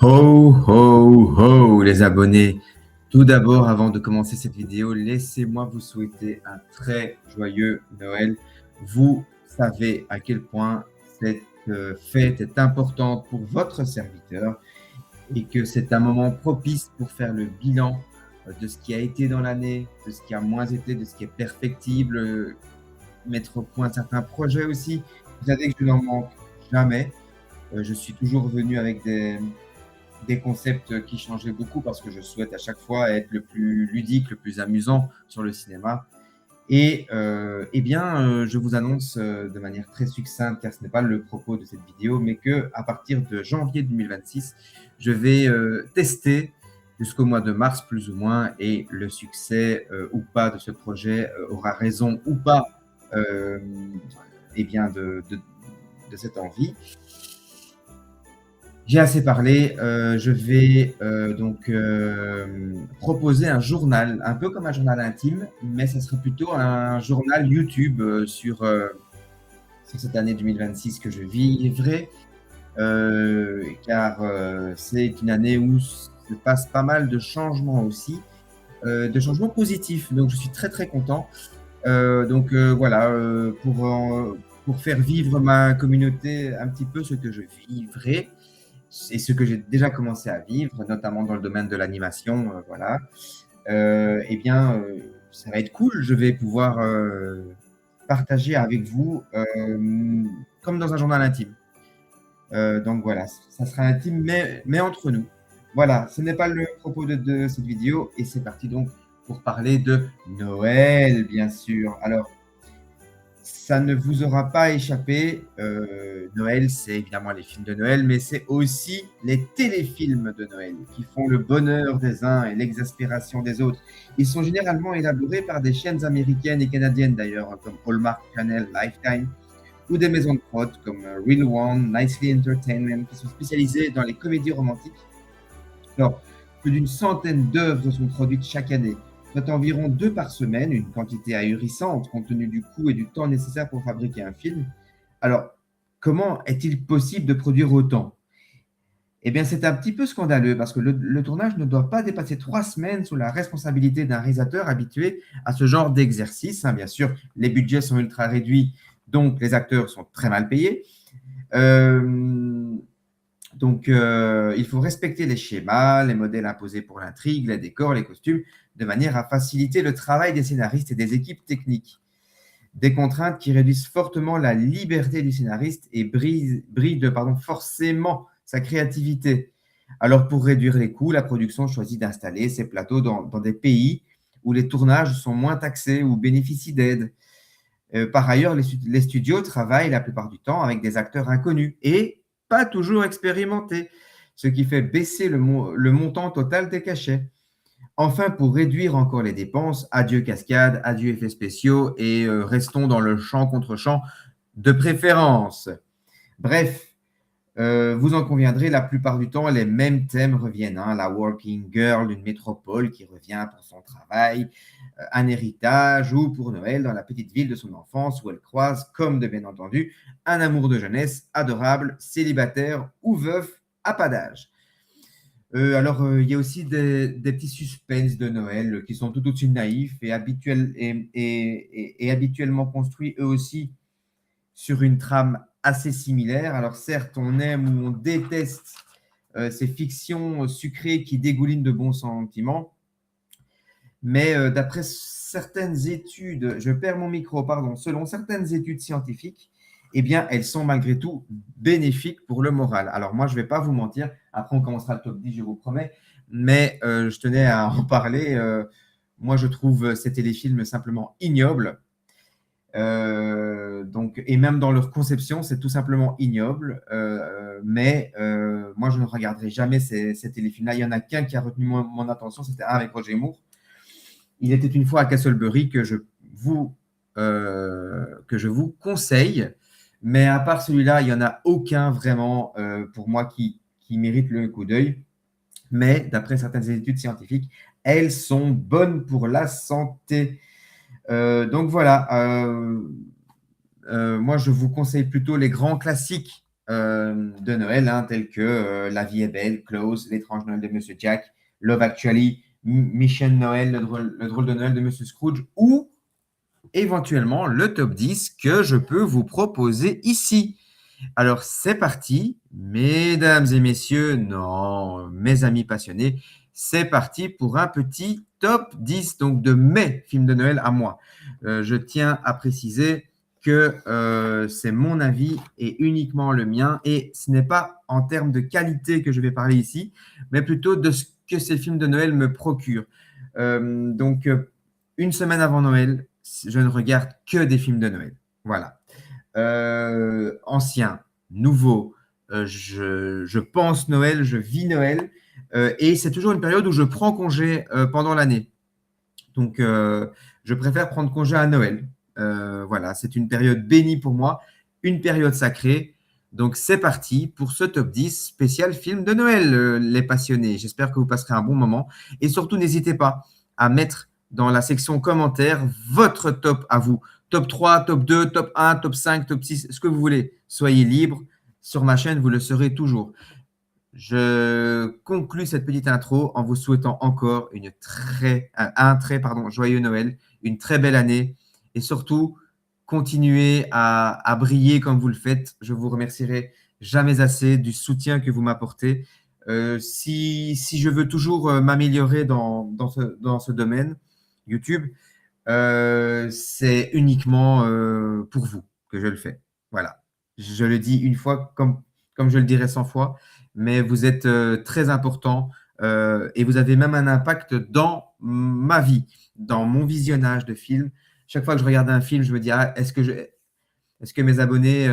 Ho, ho, ho, les abonnés. Tout d'abord, avant de commencer cette vidéo, laissez-moi vous souhaiter un très joyeux Noël. Vous savez à quel point cette fête est importante pour votre serviteur et que c'est un moment propice pour faire le bilan de ce qui a été dans l'année, de ce qui a moins été, de ce qui est perfectible, mettre au point certains projets aussi. Vous savez que je n'en manque jamais. Je suis toujours venu avec des concepts qui changeaient beaucoup parce que je souhaite à chaque fois être le plus ludique, le plus amusant sur le cinéma. Et eh bien, je vous annonce de manière très succincte, car ce n'est pas le propos de cette vidéo, mais que à partir de janvier 2026, je vais tester jusqu'au mois de mars plus ou moins, et le succès ou pas de ce projet aura raison ou pas euh, eh bien de cette envie. J'ai assez parlé. Je vais donc proposer un journal, un peu comme un journal intime, mais ça serait plutôt un journal YouTube sur cette année 2026 que je vivrai, car c'est une année où se passe pas mal de changements aussi, de changements positifs. Donc je suis très très content. Voilà, pour faire vivre ma communauté un petit peu ce que je vivrai et ce que j'ai déjà commencé à vivre, notamment dans le domaine de l'animation, voilà. Eh bien, ça va être cool. Je vais pouvoir partager avec vous comme dans un journal intime. Donc voilà, ça sera intime, mais entre nous. Voilà, ce n'est pas le propos de cette vidéo et c'est parti donc pour parler de Noël, bien sûr. Alors, ça ne vous aura pas échappé. Noël, c'est évidemment les films de Noël, mais c'est aussi les téléfilms de Noël qui font le bonheur des uns et l'exaspération des autres. Ils sont généralement élaborés par des chaînes américaines et canadiennes d'ailleurs, comme Hallmark Channel, Lifetime, ou des maisons de prod comme Real One, Nicely Entertainment, qui sont spécialisées dans les comédies romantiques. Alors, plus d'une centaine d'œuvres sont produites chaque année, soit environ 2 par semaine, une quantité ahurissante compte tenu du coût et du temps nécessaire pour fabriquer un film. Alors, comment est-il possible de produire autant? Eh bien, c'est un petit peu scandaleux parce que le tournage ne doit pas dépasser 3 semaines sous la responsabilité d'un réalisateur habitué à ce genre d'exercice, hein. Bien sûr, les budgets sont ultra réduits, donc les acteurs sont très mal payés. Euh, il faut respecter les schémas, les modèles imposés pour l'intrigue, les décors, les costumes, de manière à faciliter le travail des scénaristes et des équipes techniques. Des contraintes qui réduisent fortement la liberté du scénariste et brident forcément sa créativité. Alors, pour réduire les coûts, la production choisit d'installer ces plateaux dans des pays où les tournages sont moins taxés ou bénéficient d'aide. Par ailleurs, les studios travaillent la plupart du temps avec des acteurs inconnus et pas toujours expérimentés, ce qui fait baisser le montant total des cachets. Enfin, pour réduire encore les dépenses, adieu cascade, adieu effets spéciaux et restons dans le champ contre champ de préférence. Bref, vous en conviendrez, la plupart du temps, les mêmes thèmes reviennent, hein. La working girl d'une métropole qui revient pour son travail, un héritage ou pour Noël dans la petite ville de son enfance où elle croise, comme de bien entendu, un amour de jeunesse adorable, célibataire ou veuf à pas d'âge. Il y a aussi des petits suspens de Noël qui sont tout aussi naïfs et habituellement construits eux aussi sur une trame assez similaire. Alors certes, on aime ou on déteste ces fictions sucrées qui dégoulinent de bons sentiments, mais d'après certaines études, je perds mon micro, pardon, selon certaines études scientifiques, eh bien, elles sont malgré tout bénéfiques pour le moral. Alors moi, je ne vais pas vous mentir, après on commencera le top 10, je vous promets, mais je tenais à en parler. Moi, je trouve ces téléfilms simplement ignobles. Et même dans leur conception, c'est tout simplement ignoble. Moi, je ne regarderai jamais ces téléfilms-là. Il y en a qu'un qui a retenu mon attention, c'était un avec Roger Moore. Il était une fois à Castlebury que je vous conseille. Mais à part celui-là, il n'y en a aucun vraiment pour moi qui mérite le coup d'œil. Mais d'après certaines études scientifiques, elles sont bonnes pour la santé. Donc voilà, moi je vous conseille plutôt les grands classiques de Noël, hein, tels que La vie est belle, Close, L'étrange Noël de Monsieur Jack, Love Actually, Mission Noël, le drôle de Noël de Monsieur Scrooge, ou éventuellement le top 10 que je peux vous proposer ici. Alors, c'est parti, mesdames et messieurs, non, mes amis passionnés, c'est parti pour un petit top 10 donc de mes films de Noël à moi. Je tiens à préciser que c'est mon avis et uniquement le mien, et ce n'est pas en termes de qualité que je vais parler ici, mais plutôt de ce que ces films de Noël me procurent. Donc, une semaine avant Noël, je ne regarde que des films de Noël. Voilà. Ancien, nouveau, je pense Noël, je vis Noël, et c'est toujours une période où je prends congé pendant l'année. Donc, je préfère prendre congé à Noël. Voilà, c'est une période bénie pour moi, une période sacrée. Donc, c'est parti pour ce top 10 spécial film de Noël, les passionnés. J'espère que vous passerez un bon moment. Et surtout, n'hésitez pas à mettre dans la section commentaires votre top à vous. Top 3, top 2, top 1, top 5, top 6, ce que vous voulez. Soyez libre. Sur ma chaîne, vous le serez toujours. Je conclus cette petite intro en vous souhaitant encore un très joyeux Noël, une très belle année, et surtout, continuez à briller comme vous le faites. Je vous remercierai jamais assez du soutien que vous m'apportez. Si je veux toujours m'améliorer dans ce domaine, YouTube, c'est uniquement pour vous que je le fais. Voilà. Je le dis une fois comme je le dirai 100 fois, mais vous êtes très important et vous avez même un impact dans ma vie, dans mon visionnage de films. Chaque fois que je regarde un film, je me dis, est-ce que mes abonnés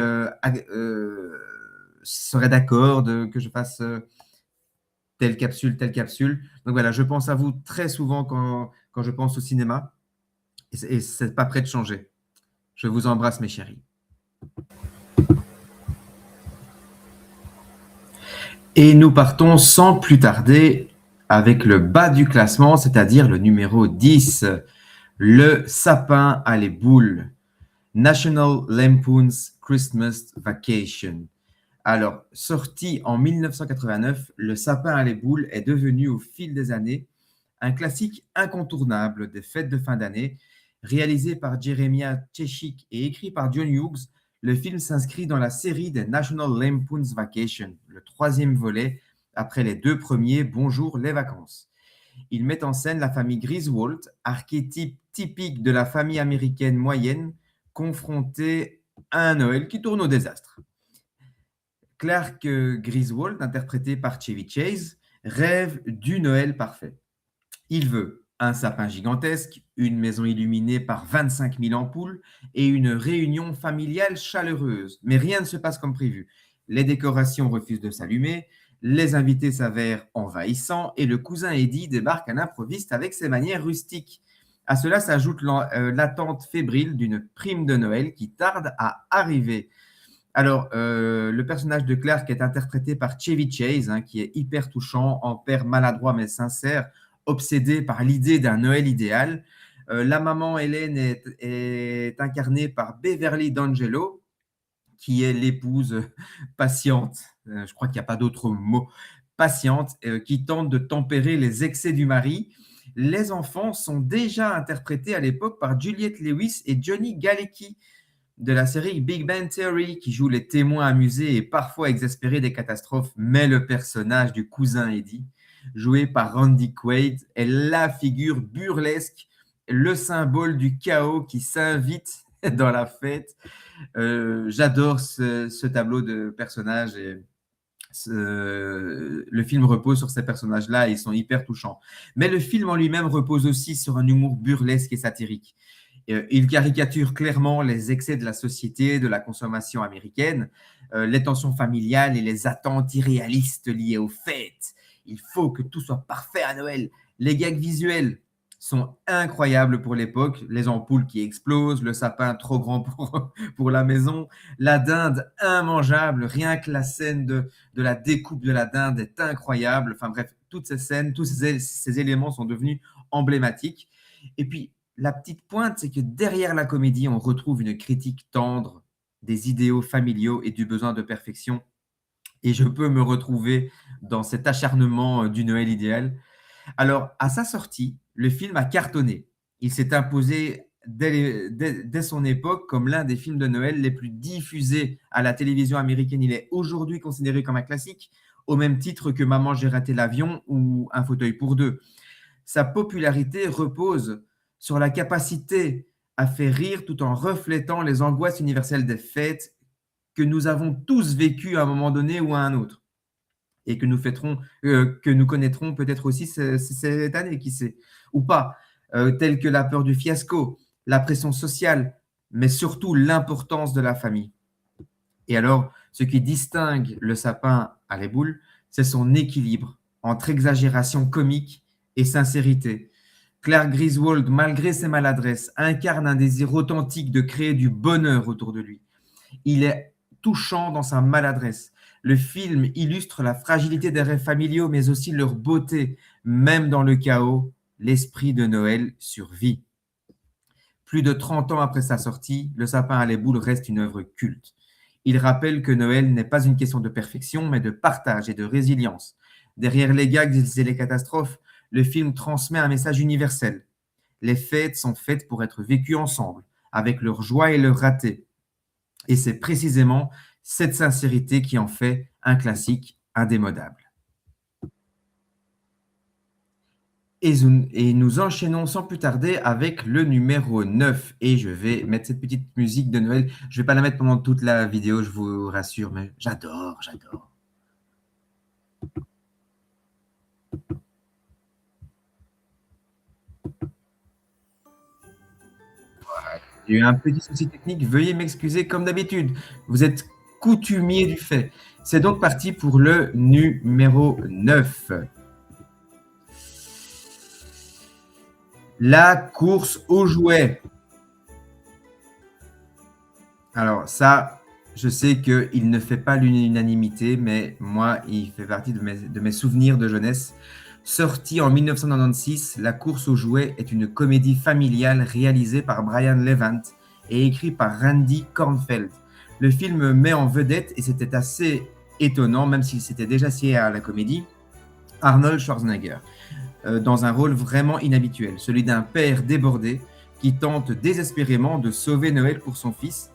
seraient d'accord que je fasse telle capsule, telle capsule. Donc voilà, je pense à vous très souvent quand je pense au cinéma et c'est pas prêt de changer. Je vous embrasse, mes chéris. Et nous partons sans plus tarder avec le bas du classement, c'est-à-dire le numéro 10, Le sapin à les boules, National Lampoon's Christmas Vacation. Alors, sorti en 1989, Le sapin à les boules est devenu au fil des années un classique incontournable des fêtes de fin d'année. Réalisé par Jeremiah Cheshik et écrit par John Hughes, le film s'inscrit dans la série des National Lampoon's Vacation, le troisième volet après les deux premiers Bonjour les vacances. Il met en scène la famille Griswold, archétype typique de la famille américaine moyenne, confrontée à un Noël qui tourne au désastre. Clark Griswold, interprété par Chevy Chase, rêve du Noël parfait. Il veut un sapin gigantesque, une maison illuminée par 25 000 ampoules et une réunion familiale chaleureuse. Mais rien ne se passe comme prévu. Les décorations refusent de s'allumer, les invités s'avèrent envahissants et le cousin Eddie débarque à l'improviste avec ses manières rustiques. À cela s'ajoute l'attente fébrile d'une prime de Noël qui tarde à arriver. Alors, le personnage de Clark est interprété par Chevy Chase, hein, qui est hyper touchant, en père maladroit mais sincère, obsédé par l'idée d'un Noël idéal. La maman Hélène est incarnée par Beverly D'Angelo, qui est l'épouse patiente, je crois qu'il n'y a pas d'autre mot, patiente, qui tente de tempérer les excès du mari. Les enfants sont déjà interprétés à l'époque par Juliette Lewis et Johnny Galecki de la série Big Bang Theory, qui joue les témoins amusés et parfois exaspérés des catastrophes, mais le personnage du cousin Eddie, joué par Randy Quaid, est la figure burlesque, le symbole du chaos qui s'invite dans la fête. J'adore ce tableau de personnages et le film repose sur ces personnages-là et ils sont hyper touchants. Mais le film en lui-même repose aussi sur un humour burlesque et satirique. Il caricature clairement les excès de la société, de la consommation américaine, les tensions familiales et les attentes irréalistes liées aux fêtes. Il faut que tout soit parfait à Noël. Les gags visuels sont incroyables pour l'époque. Les ampoules qui explosent, le sapin trop grand pour la maison, la dinde immangeable. Rien que la scène de la découpe de la dinde est incroyable. Enfin bref, toutes ces scènes, tous ces éléments sont devenus emblématiques. Et puis, la petite pointe, c'est que derrière la comédie, on retrouve une critique tendre des idéaux familiaux et du besoin de perfection. Et je peux me retrouver dans cet acharnement du Noël idéal. Alors, à sa sortie, le film a cartonné. Il s'est imposé dès son époque comme l'un des films de Noël les plus diffusés à la télévision américaine. Il est aujourd'hui considéré comme un classique, au même titre que Maman, j'ai raté l'avion ou Un fauteuil pour deux. Sa popularité repose sur la capacité à faire rire tout en reflétant les angoisses universelles des fêtes que nous avons tous vécues à un moment donné ou à un autre et que nous connaîtrons peut-être aussi cette année, qui sait, ou pas, telles que la peur du fiasco, la pression sociale, mais surtout l'importance de la famille. Et alors, ce qui distingue le sapin à les boules, c'est son équilibre entre exagération comique et sincérité. Claire Griswold, malgré ses maladresses, incarne un désir authentique de créer du bonheur autour de lui. Il est touchant dans sa maladresse. Le film illustre la fragilité des rêves familiaux, mais aussi leur beauté. Même dans le chaos, l'esprit de Noël survit. Plus de 30 ans après sa sortie, Le sapin à les boules reste une œuvre culte. Il rappelle que Noël n'est pas une question de perfection, mais de partage et de résilience. Derrière les gags et les catastrophes, le film transmet un message universel. Les fêtes sont faites pour être vécues ensemble, avec leurs joies et leurs ratés. Et c'est précisément cette sincérité qui en fait un classique indémodable. Et nous enchaînons sans plus tarder avec le numéro 9. Et je vais mettre cette petite musique de Noël. Je ne vais pas la mettre pendant toute la vidéo, je vous rassure, mais j'adore. J'ai eu un petit souci technique, veuillez m'excuser comme d'habitude. Vous êtes coutumier du fait. C'est donc parti pour le numéro 9. La course aux jouets. Alors ça, je sais qu'il ne fait pas l'unanimité, mais moi, il fait partie de mes souvenirs de jeunesse. Sorti en 1996, La course aux jouets est une comédie familiale réalisée par Brian Levant et écrite par Randy Kornfeld. Le film met en vedette, et c'était assez étonnant, même s'il s'était déjà essayé à la comédie, Arnold Schwarzenegger, dans un rôle vraiment inhabituel, celui d'un père débordé qui tente désespérément de sauver Noël pour son fils.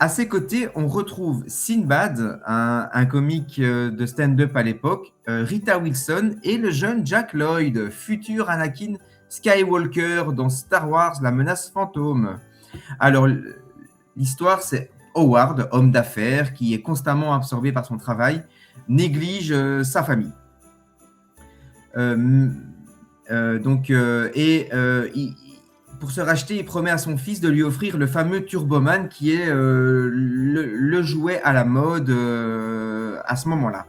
À ses côtés, on retrouve Sinbad, un comique de stand-up à l'époque, Rita Wilson et le jeune Jack Lloyd, futur Anakin Skywalker dans Star Wars, la menace fantôme. Alors, l'histoire, c'est Howard, homme d'affaires, qui est constamment absorbé par son travail, néglige sa famille. Pour se racheter, il promet à son fils de lui offrir le fameux Turboman, qui est le jouet à la mode à ce moment-là.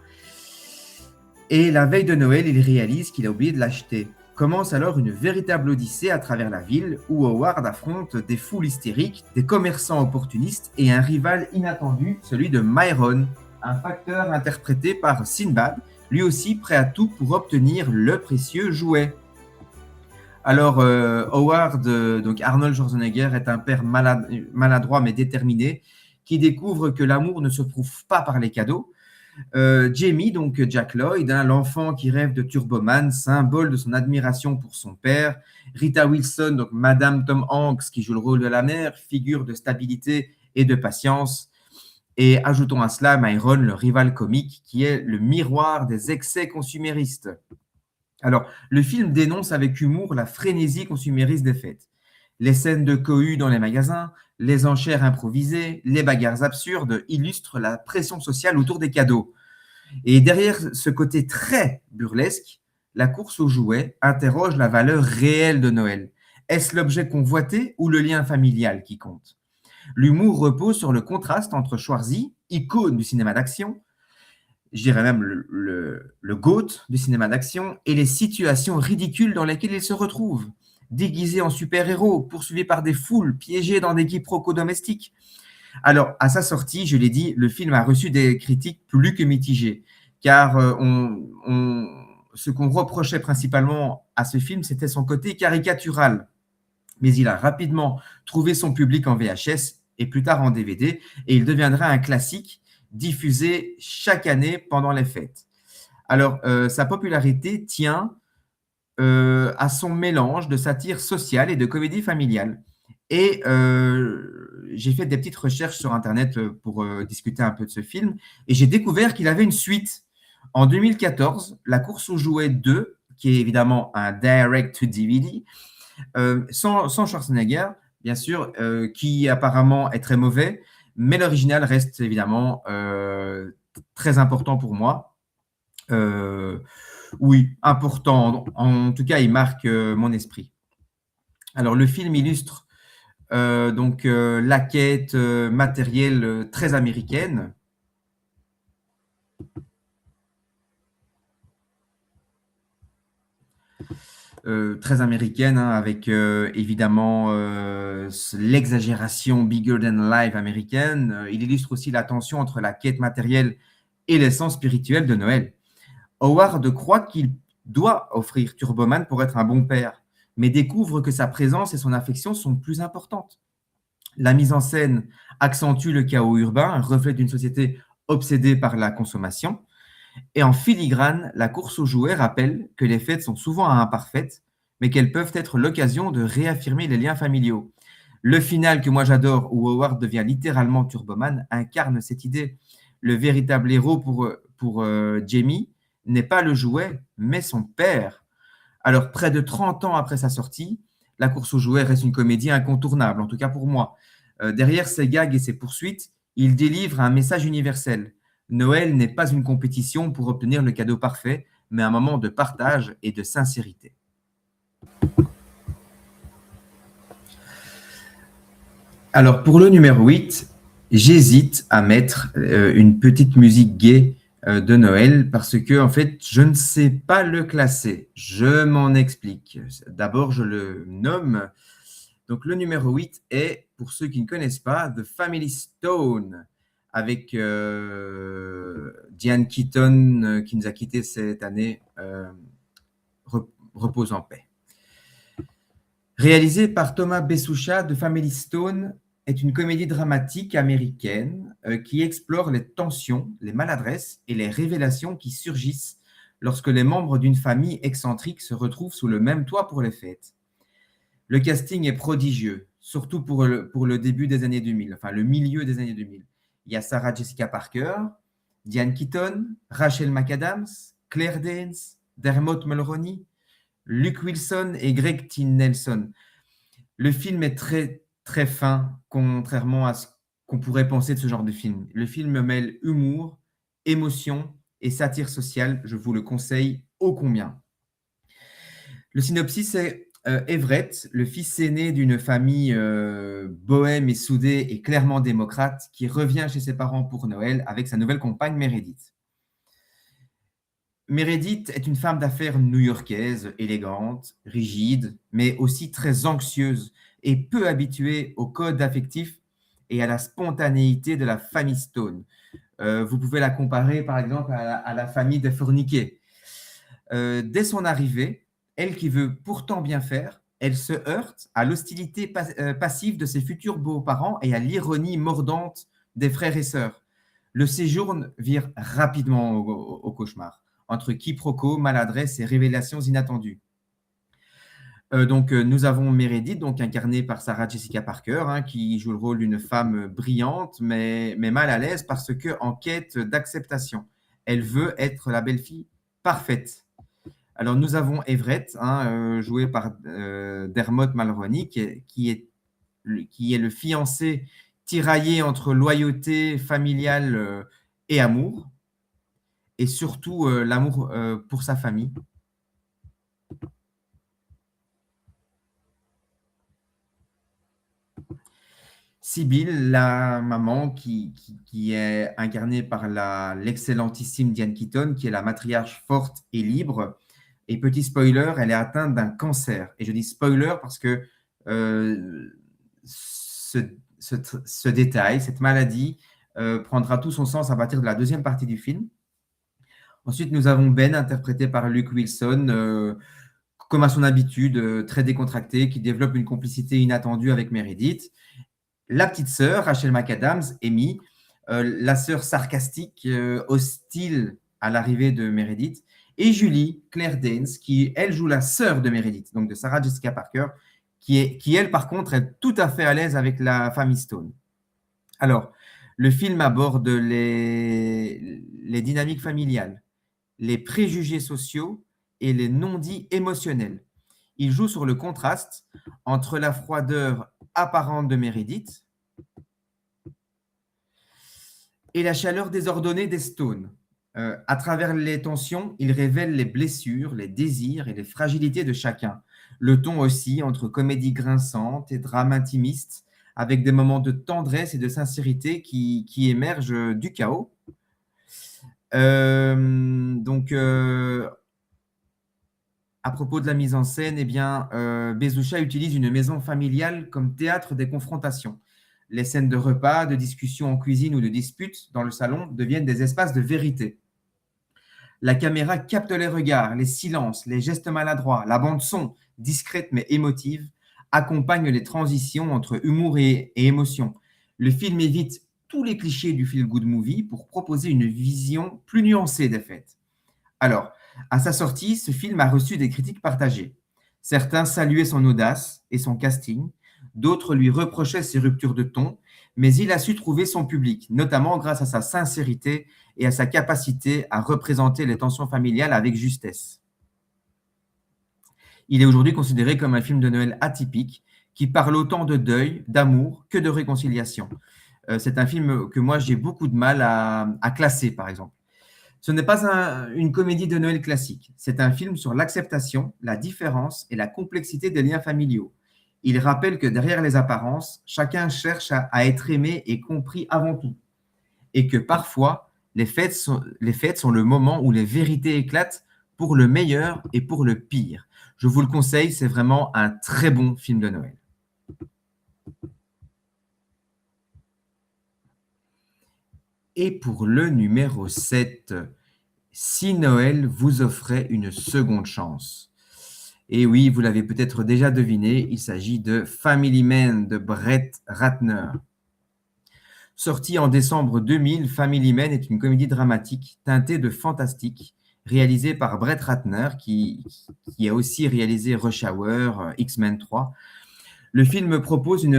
Et la veille de Noël, il réalise qu'il a oublié de l'acheter. Commence alors une véritable odyssée à travers la ville où Howard affronte des foules hystériques, des commerçants opportunistes et un rival inattendu, celui de Myron, un facteur interprété par Sinbad, lui aussi prêt à tout pour obtenir le précieux jouet. Alors, Howard, donc Arnold Schwarzenegger, est un père maladroit mais déterminé, qui découvre que l'amour ne se prouve pas par les cadeaux. Jamie, donc Jack Lloyd, l'enfant qui rêve de Turboman, symbole de son admiration pour son père. Rita Wilson, donc Madame Tom Hanks, qui joue le rôle de la mère, figure de stabilité et de patience. Et ajoutons à cela Myron, le rival comique, qui est le miroir des excès consuméristes. Alors, le film dénonce avec humour la frénésie consumériste des fêtes. Les scènes de cohue dans les magasins, les enchères improvisées, les bagarres absurdes illustrent la pression sociale autour des cadeaux. Et derrière ce côté très burlesque, la course aux jouets interroge la valeur réelle de Noël. Est-ce l'objet convoité ou le lien familial qui compte? L'humour repose sur le contraste entre Schwarzy, icône du cinéma d'action, je dirais même le GOAT du cinéma d'action, et les situations ridicules dans lesquelles il se retrouve. Déguisé en super-héros, poursuivi par des foules, piégé dans des quiproquos domestiques. Alors, à sa sortie, je l'ai dit, le film a reçu des critiques plus que mitigées, car ce qu'on reprochait principalement à ce film, c'était son côté caricatural. Mais il a rapidement trouvé son public en VHS et plus tard en DVD, et il deviendra un classique diffusé chaque année pendant les fêtes. Alors, sa popularité tient à son mélange de satire sociale et de comédie familiale. Et j'ai fait des petites recherches sur Internet pour discuter un peu de ce film, et j'ai découvert qu'il avait une suite. En 2014, La course aux jouets 2, qui est évidemment un direct-to-DVD, sans Schwarzenegger, bien sûr, qui apparemment est très mauvais, mais l'original reste évidemment très important pour moi. Oui, important. En tout cas, il marque mon esprit. Alors, le film illustre donc la quête matérielle très américaine. Très américaine, hein, avec évidemment l'exagération bigger than life américaine. Il illustre aussi la tension entre la quête matérielle et l'essence spirituelle de Noël. Howard croit qu'il doit offrir Turboman pour être un bon père, mais découvre que sa présence et son affection sont plus importantes. La mise en scène accentue le chaos urbain, un reflet d'une société obsédée par la consommation. Et en filigrane, la course aux jouets rappelle que les fêtes sont souvent imparfaites, mais qu'elles peuvent être l'occasion de réaffirmer les liens familiaux. Le final que moi j'adore, où Howard devient littéralement Turboman, incarne cette idée. Le véritable héros pour Jamie n'est pas le jouet, mais son père. Alors, près de 30 ans après sa sortie, La course aux jouets reste une comédie incontournable, en tout cas pour moi. Derrière ses gags et ses poursuites, il délivre un message universel. Noël n'est pas une compétition pour obtenir le cadeau parfait, mais un moment de partage et de sincérité. Alors, pour le numéro 8, j'hésite à mettre une petite musique gaie de Noël parce que, en fait, je ne sais pas le classer. Je m'en explique. D'abord, je le nomme. Donc, le numéro 8 est, pour ceux qui ne connaissent pas, The Family Stone, avec Diane Keaton, qui nous a quittés cette année. Repose en paix. Réalisé par Thomas Bessoucha, The Family Stone est une comédie dramatique américaine qui explore les tensions, les maladresses et les révélations qui surgissent lorsque les membres d'une famille excentrique se retrouvent sous le même toit pour les fêtes. Le casting est prodigieux, surtout pour le début des années 2000, enfin le milieu des années 2000. Il y a Sarah Jessica Parker, Diane Keaton, Rachel McAdams, Claire Danes, Dermot Mulroney, Luke Wilson et Greg T. Nelson. Le film est très, très fin, contrairement à ce qu'on pourrait penser de ce genre de film. Le film mêle humour, émotion et satire sociale. Je vous le conseille ô combien. Le synopsis est Everett, le fils aîné d'une famille bohème et soudée et clairement démocrate, qui revient chez ses parents pour Noël avec sa nouvelle compagne Meredith. Meredith est une femme d'affaires new-yorkaise, élégante, rigide, mais aussi très anxieuse et peu habituée au code affectif et à la spontanéité de la famille Stone. Vous pouvez la comparer par exemple à la famille des Fourniquet. Dès son arrivée, elle qui veut pourtant bien faire, elle se heurte à l'hostilité passive de ses futurs beaux-parents et à l'ironie mordante des frères et sœurs. Le séjour vire rapidement au cauchemar, entre quiproquos, maladresse et révélations inattendues. Nous avons Meredith, donc incarnée par Sarah Jessica Parker, hein, qui joue le rôle d'une femme brillante, mais mal à l'aise parce qu'en quête d'acceptation. Elle veut être la belle-fille parfaite. Alors, nous avons Everett, hein, joué par Dermot Mulroney, qui est le fiancé tiraillé entre loyauté familiale et amour, et surtout l'amour pour sa famille. Sibylle, la maman qui est incarnée par l'excellentissime Diane Keaton, qui est la matriarche forte et libre. Et petit spoiler, elle est atteinte d'un cancer. Et je dis spoiler parce que ce détail, cette maladie, prendra tout son sens à partir de la deuxième partie du film. Ensuite, nous avons Ben, interprété par Luke Wilson, comme à son habitude, très décontracté, qui développe une complicité inattendue avec Meredith. la petite sœur, Rachel McAdams, Amy, la sœur sarcastique, hostile à l'arrivée de Meredith, et Julie, Claire Danes, qui, elle, joue la sœur de Meredith, donc de Sarah Jessica Parker, qui elle, par contre, est tout à fait à l'aise avec la famille Stone. Alors, le film aborde les dynamiques familiales, les préjugés sociaux et les non-dits émotionnels. Il joue sur le contraste entre la froideur apparente de Meredith et la chaleur désordonnée des Stones. À travers les tensions, il révèle les blessures, les désirs et les fragilités de chacun. Le ton aussi entre comédie grinçante et drame intimiste, avec des moments de tendresse et de sincérité qui émergent du chaos. À propos de la mise en scène, eh bien, Bezucha utilise une maison familiale comme théâtre des confrontations. Les scènes de repas, de discussions en cuisine ou de disputes dans le salon deviennent des espaces de vérité. La caméra capte les regards, les silences, les gestes maladroits. La bande-son, discrète mais émotive, accompagne les transitions entre humour et émotion. Le film évite tous les clichés du feel-good movie pour proposer une vision plus nuancée des faits. Alors, à sa sortie, ce film a reçu des critiques partagées. Certains saluaient son audace et son casting, d'autres lui reprochaient ses ruptures de ton, mais il a su trouver son public, notamment grâce à sa sincérité et à sa capacité à représenter les tensions familiales avec justesse. Il est aujourd'hui considéré comme un film de Noël atypique qui parle autant de deuil, d'amour que de réconciliation. C'est un film que moi j'ai beaucoup de mal à classer, par exemple. Ce n'est pas une comédie de Noël classique. C'est un film sur l'acceptation, la différence et la complexité des liens familiaux. Il rappelle que derrière les apparences, chacun cherche à être aimé et compris avant tout. Et que parfois, les fêtes sont le moment où les vérités éclatent pour le meilleur et pour le pire. Je vous le conseille, c'est vraiment un très bon film de Noël. Et pour le numéro 7, si Noël vous offrait une seconde chance. Et oui, vous l'avez peut-être déjà deviné, il s'agit de Family Man de Brett Ratner. Sorti en décembre 2000, Family Man est une comédie dramatique teintée de fantastique, réalisée par Brett Ratner, qui a aussi réalisé Rush Hour, X-Men 3. Le film propose une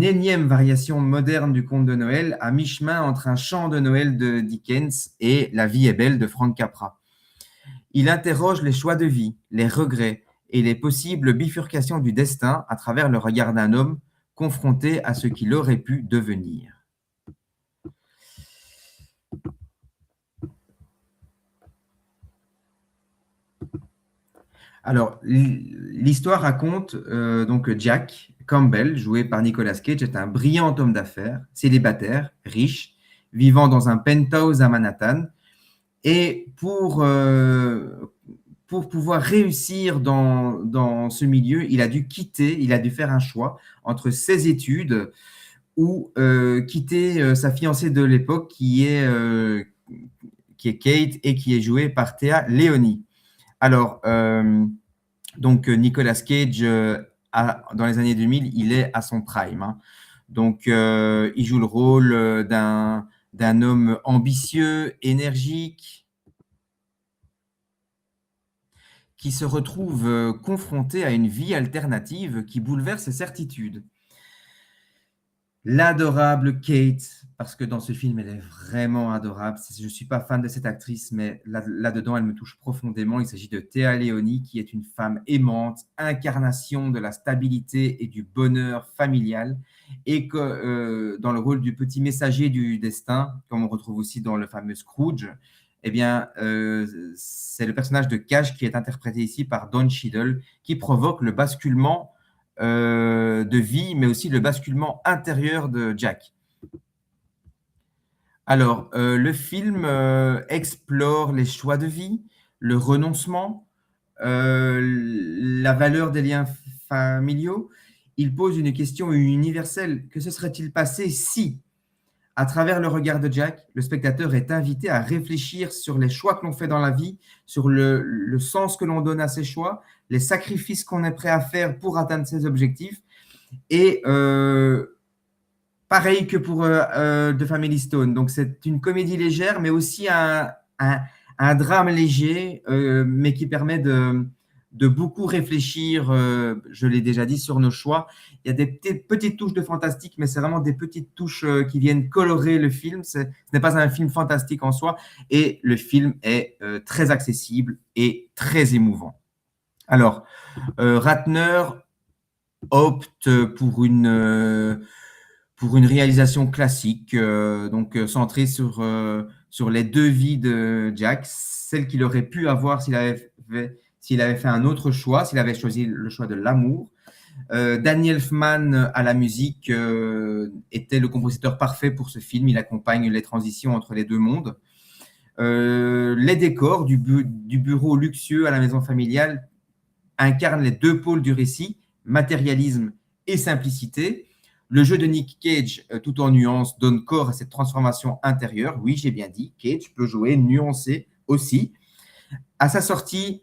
énième variation moderne du conte de Noël, à mi-chemin entre un chant de Noël de Dickens et La vie est belle de Frank Capra. Il interroge les choix de vie, les regrets et les possibles bifurcations du destin à travers le regard d'un homme confronté à ce qu'il aurait pu devenir. Alors, l'histoire raconte donc Jack Campbell, joué par Nicolas Cage, est un brillant homme d'affaires, célibataire, riche, vivant dans un penthouse à Manhattan. Et pour pouvoir réussir dans ce milieu, il a dû faire un choix entre ses études ou quitter sa fiancée de l'époque qui est Kate et qui est jouée par Téa Leoni. Alors, donc Nicolas Cage, dans les années 2000, il est à son prime. Hein. Donc, il joue le rôle d'un homme ambitieux, énergique, qui se retrouve confronté à une vie alternative qui bouleverse ses certitudes. L'adorable Kate, parce que dans ce film, elle est vraiment adorable. Je ne suis pas fan de cette actrice, mais là-dedans, elle me touche profondément. Il s'agit de Téa Leoni, qui est une femme aimante, incarnation de la stabilité et du bonheur familial, et que dans le rôle du petit messager du destin, comme on retrouve aussi dans le fameux Scrooge, eh bien, c'est le personnage de Cash qui est interprété ici par Don Cheadle, qui provoque le basculement de vie, mais aussi le basculement intérieur de Jack. Alors, le film explore les choix de vie, le renoncement, la valeur des liens familiaux. Il pose une question universelle. Que se serait-il passé si, à travers le regard de Jack, le spectateur est invité à réfléchir sur les choix que l'on fait dans la vie, sur le sens que l'on donne à ses choix, les sacrifices qu'on est prêt à faire pour atteindre ses objectifs. Et pareil que pour The Family Stone. Donc, c'est une comédie légère, mais aussi un drame léger, mais qui permet de beaucoup réfléchir, je l'ai déjà dit, sur nos choix. Il y a des petites touches de fantastique, mais c'est vraiment des petites touches qui viennent colorer le film. Ce n'est pas un film fantastique en soi, et le film est très accessible et très émouvant. Alors, Ratner opte pour une réalisation classique, donc centrée sur les deux vies de Jack, celle qu'il aurait pu avoir s'il avait fait un autre choix, s'il avait choisi le choix de l'amour. Danny Elfman à la musique était le compositeur parfait pour ce film. Il accompagne les transitions entre les deux mondes. Les décors du bureau luxueux à la maison familiale incarnent les deux pôles du récit, matérialisme et simplicité. Le jeu de Nick Cage, tout en nuance, donne corps à cette transformation intérieure. Oui, j'ai bien dit, Cage peut jouer nuancé aussi. À sa sortie,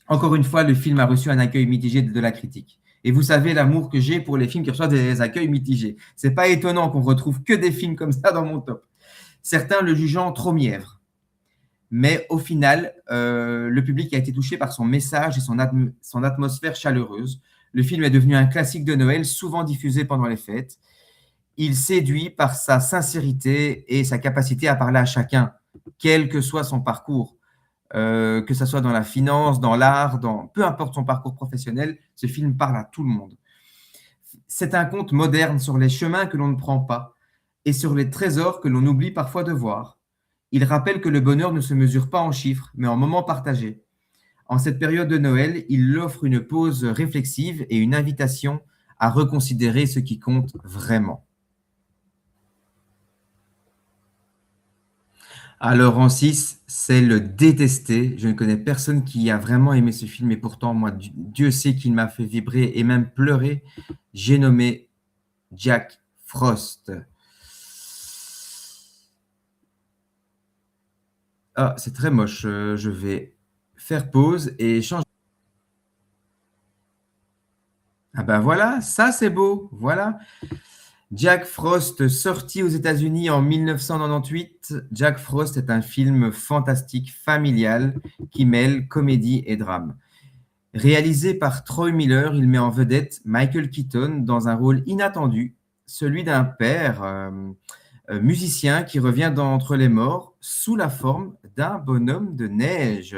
encore une fois, le film a reçu un accueil mitigé de la critique. Et vous savez l'amour que j'ai pour les films qui reçoivent des accueils mitigés. C'est pas étonnant qu'on retrouve que des films comme ça dans mon top. Certains le jugeant trop mièvre. Mais au final, le public a été touché par son message et son atmosphère chaleureuse. Le film est devenu un classique de Noël, souvent diffusé pendant les fêtes. Il séduit par sa sincérité et sa capacité à parler à chacun, quel que soit son parcours. Que ce soit dans la finance, dans l'art, peu importe son parcours professionnel, ce film parle à tout le monde. C'est un conte moderne sur les chemins que l'on ne prend pas et sur les trésors que l'on oublie parfois de voir. Il rappelle que le bonheur ne se mesure pas en chiffres, mais en moments partagés. En cette période de Noël, il offre une pause réflexive et une invitation à reconsidérer ce qui compte vraiment. Alors en 6, c'est le détester. Je ne connais personne qui a vraiment aimé ce film et pourtant, moi, Dieu sait qu'il m'a fait vibrer et même pleurer. J'ai nommé Jack Frost. Ah, c'est très moche. Je vais faire pause et changer. Ah ben voilà, ça c'est beau. Voilà. Jack Frost, sorti aux États-Unis en 1998. Jack Frost est un film fantastique, familial, qui mêle comédie et drame. Réalisé par Troy Miller, il met en vedette Michael Keaton dans un rôle inattendu, celui d'un père musicien qui revient d'entre les morts sous la forme d'un bonhomme de neige.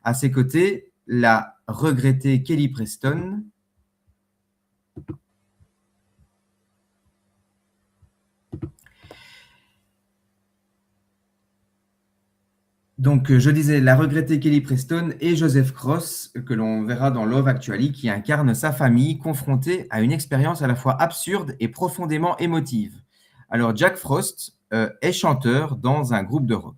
À ses côtés, la regrettée Kelly Preston. Donc, je disais la regrettée Kelly Preston et Joseph Cross, que l'on verra dans Love Actually, qui incarne sa famille confrontée à une expérience à la fois absurde et profondément émotive. Alors, Jack Frost est chanteur dans un groupe de rock.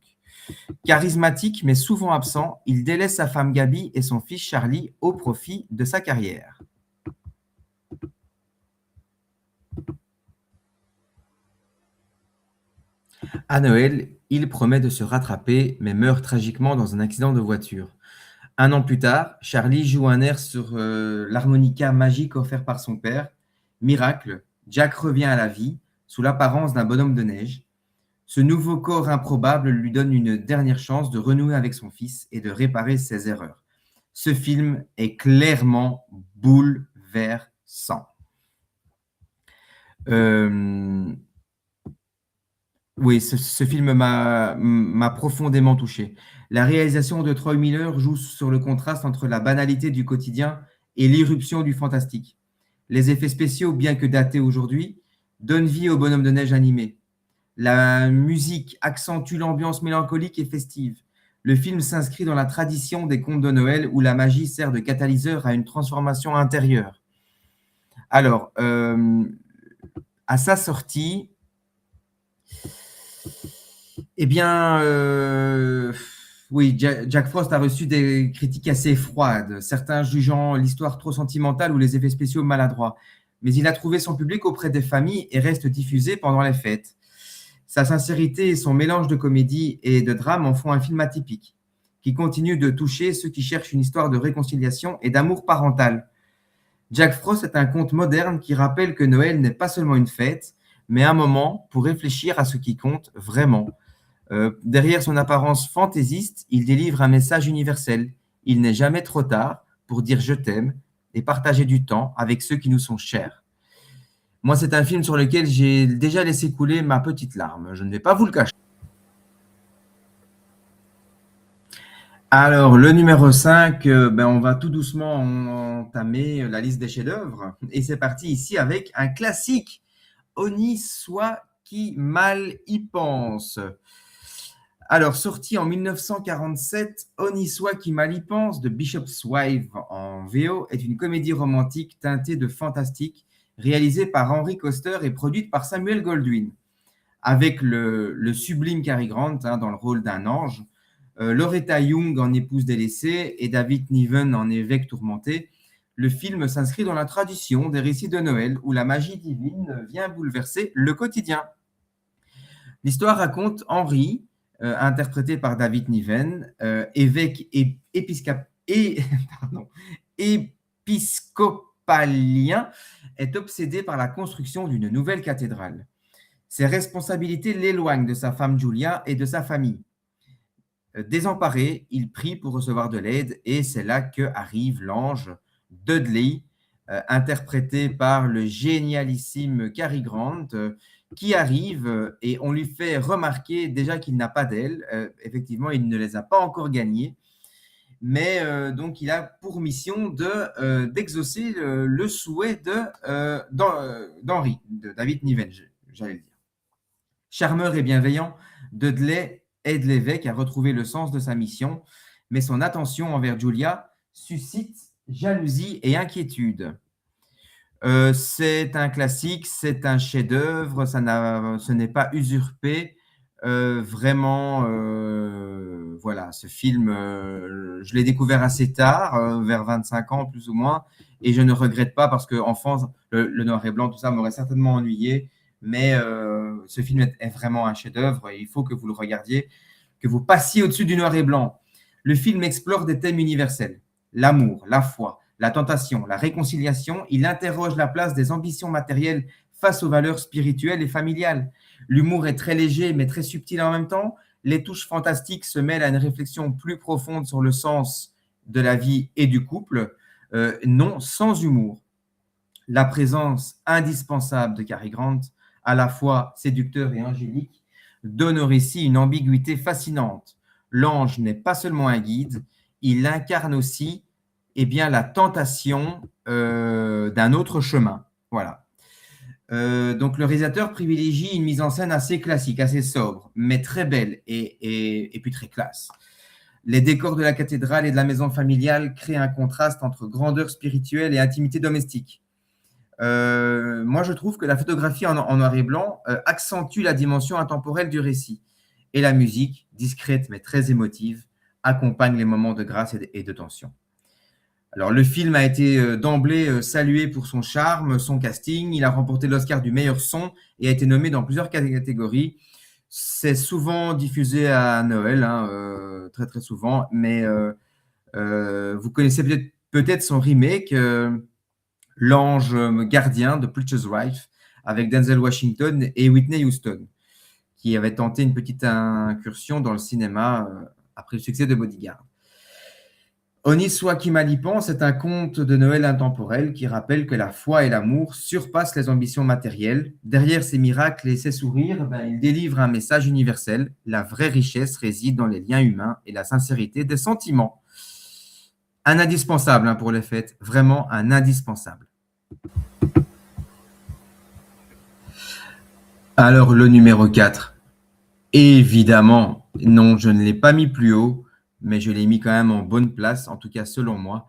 Charismatique mais souvent absent, il délaisse sa femme Gabby et son fils Charlie au profit de sa carrière. À Noël, il promet de se rattraper, mais meurt tragiquement dans un accident de voiture. Un an plus tard, Charlie joue un air sur l'harmonica magique offert par son père. Miracle, Jack revient à la vie sous l'apparence d'un bonhomme de neige. Ce nouveau corps improbable lui donne une dernière chance de renouer avec son fils et de réparer ses erreurs. Ce film est clairement bouleversant. Oui, ce film m'a profondément touché. La réalisation de Troy Miller joue sur le contraste entre la banalité du quotidien et l'irruption du fantastique. Les effets spéciaux, bien que datés aujourd'hui, donnent vie au bonhomme de neige animé. La musique accentue l'ambiance mélancolique et festive. Le film s'inscrit dans la tradition des contes de Noël où la magie sert de catalyseur à une transformation intérieure. Alors, à sa sortie, eh bien, oui, Jack Frost a reçu des critiques assez froides, certains jugeant l'histoire trop sentimentale ou les effets spéciaux maladroits. Mais il a trouvé son public auprès des familles et reste diffusé pendant les fêtes. Sa sincérité et son mélange de comédie et de drame en font un film atypique, qui continue de toucher ceux qui cherchent une histoire de réconciliation et d'amour parental. Jack Frost est un conte moderne qui rappelle que Noël n'est pas seulement une fête, mais un moment pour réfléchir à ce qui compte vraiment. Derrière son apparence fantaisiste, il délivre un message universel. Il n'est jamais trop tard pour dire je t'aime et partager du temps avec ceux qui nous sont chers. Moi, c'est un film sur lequel j'ai déjà laissé couler ma petite larme. Je ne vais pas vous le cacher. Alors, le numéro 5, on va tout doucement entamer la liste des chefs-d'œuvre. Et c'est parti ici avec un classique, Honi soit qui mal y pense. Alors, sorti en 1947, Honi soit qui mal y pense de Bishop's Wife en VO est une comédie romantique teintée de fantastique, réalisée par Henry Koster et produite par Samuel Goldwyn, avec le sublime Cary Grant dans le rôle d'un ange, Loretta Young en épouse délaissée et David Niven en évêque tourmenté. Le film s'inscrit dans la tradition des récits de Noël où la magie divine vient bouleverser le quotidien. L'histoire raconte Henri, interprété par David Niven, évêque épiscopalien, est obsédé par la construction d'une nouvelle cathédrale. Ses responsabilités l'éloignent de sa femme Julia et de sa famille. Désemparé, il prie pour recevoir de l'aide et c'est là que arrive l'ange Dudley, interprété par le génialissime Cary Grant, qui arrive et on lui fait remarquer déjà qu'il n'a pas d'ailes. Effectivement, il ne les a pas encore gagnées, mais donc il a pour mission d'exaucer le souhait d'Henri, de David Niven, j'allais le dire. Charmeur et bienveillant, Dudley aide l'évêque à retrouver le sens de sa mission, mais son attention envers Julia suscite jalousie et inquiétude. C'est un classique, c'est un chef-d'œuvre, ce n'est pas usurpé. Vraiment, voilà, ce film, je l'ai découvert assez tard, vers 25 ans plus ou moins, et je ne regrette pas parce qu'enfant, le noir et blanc, tout ça m'aurait certainement ennuyé, mais ce film est vraiment un chef-d'œuvre et il faut que vous le regardiez, que vous passiez au-dessus du noir et blanc. Le film explore des thèmes universels, l'amour, la foi, la tentation, la réconciliation. Il interroge la place des ambitions matérielles face aux valeurs spirituelles et familiales. L'humour est très léger mais très subtil en même temps. Les touches fantastiques se mêlent à une réflexion plus profonde sur le sens de la vie et du couple. Non, sans humour. La présence indispensable de Cary Grant, à la fois séducteur et angélique, donne au récit une ambiguïté fascinante. L'ange n'est pas seulement un guide, il incarne aussi la tentation d'un autre chemin. Voilà. Donc le réalisateur privilégie une mise en scène assez classique, assez sobre, mais très belle et puis très classe. Les décors de la cathédrale et de la maison familiale créent un contraste entre grandeur spirituelle et intimité domestique. Moi, je trouve que la photographie en noir et blanc accentue la dimension intemporelle du récit. Et la musique, discrète mais très émotive, accompagne les moments de grâce et de tension. Alors, le film a été d'emblée salué pour son charme, son casting. Il a remporté l'Oscar du meilleur son et a été nommé dans plusieurs catégories. C'est souvent diffusé à Noël, très très souvent, mais vous connaissez peut-être son remake, L'ange gardien de Preacher's Wife, avec Denzel Washington et Whitney Houston, qui avait tenté une petite incursion dans le cinéma après le succès de Bodyguard. Honi soit qui mal y pense est un conte de Noël intemporel qui rappelle que la foi et l'amour surpassent les ambitions matérielles. Derrière ces miracles et ces sourires, il délivre un message universel. La vraie richesse réside dans les liens humains et la sincérité des sentiments. Un indispensable pour les fêtes, vraiment un indispensable. Alors le numéro 4, évidemment, non, je ne l'ai pas mis plus haut, mais je l'ai mis quand même en bonne place, en tout cas selon moi.